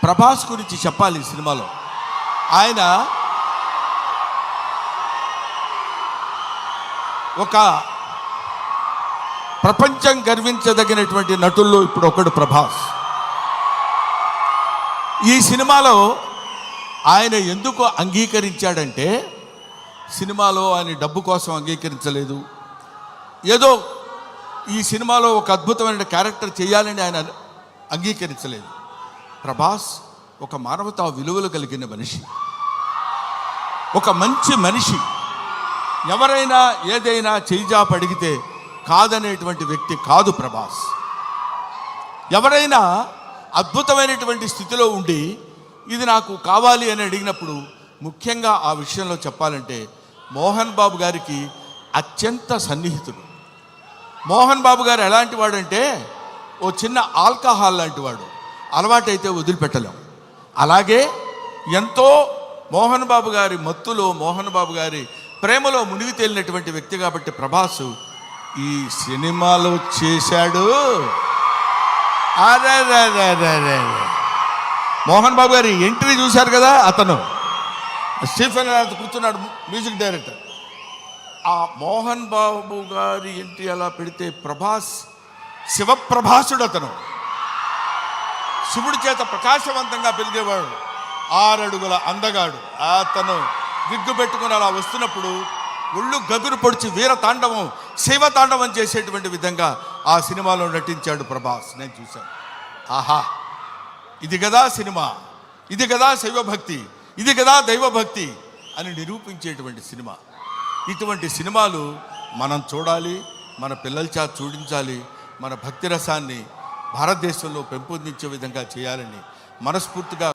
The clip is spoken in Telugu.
ప్రభాస్ గురించి చెప్పాలి. ఈ సినిమాలో ఆయన ఒక ప్రపంచం గర్వించదగినటువంటి నటుల్లో ఇప్పుడు ఒకడు ప్రభాస్. ఈ సినిమాలో ఆయన ఎందుకు అంగీకరించాడంటే, సినిమాలో ఆయన డబ్బు కోసం అంగీకరించలేదు. ఏదో ఈ సినిమాలో ఒక అద్భుతమైన క్యారెక్టర్ చేయాలని ఆయన అంగీకరించలేదు. ప్రభాస్ ఒక మానవతా విలువలు కలిగిన మనిషి, ఒక మంచి మనిషి. ఎవరైనా ఏదైనా చేయిజాప అడిగితే కాదనేటువంటి వ్యక్తి కాదు ప్రభాస్. ఎవరైనా అద్భుతమైనటువంటి స్థితిలో ఉండి ఇది నాకు కావాలి అని అడిగినప్పుడు, ముఖ్యంగా ఆ విషయంలో చెప్పాలంటే మోహన్ బాబు గారికి అత్యంత సన్నిహితుడు. మోహన్ బాబు గారు ఎలాంటి వాడంటే, ఓ చిన్న ఆల్కహాల్ లాంటి వాడు, అలవాటైతే వదిలిపెట్టలేం. అలాగే ఎంతో మోహన్ బాబు గారి మత్తులో, మోహన్ బాబు గారి ప్రేమలో మునిగి తేలినటువంటి వ్యక్తి కాబట్టి ప్రభాస్ ఈ సినిమాలో చేశాడు. అరే మోహన్ బాబు గారి ఎంట్రీ చూశారు కదా, అతను స్టీఫెన్ కూర్చున్నాడు, మ్యూజిక్ డైరెక్టర్. ఆ మోహన్ బాబు గారి ఎంట్రీ అలా పెడితే ప్రభాస్ శివప్రభాసుడు. అతను శివుడి చేత ప్రకాశవంతంగా పెరిగేవాడు, 6 అడుగుల అందగాడు. అతను విగ్గు పెట్టుకుని అలా వస్తున్నప్పుడు ఒళ్ళు గగురు పొడిచి వీర తాండవం, శివ తాండవం చేసేటువంటి విధంగా ఆ సినిమాలో నటించాడు ప్రభాస్. నేను చూశాను. ఆహా, ఇది కదా సినిమా, ఇది కదా శైవభక్తి, ఇది కదా దైవభక్తి అని నిరూపించేటువంటి సినిమా. ఇటువంటి సినిమాలు మనం చూడాలి, మన పిల్లల చేత చూడించాలి. మన భక్తి రసాన్ని భారతదేశంలో పెంపొందించే విధంగా చేయాలని మనస్ఫూర్తిగా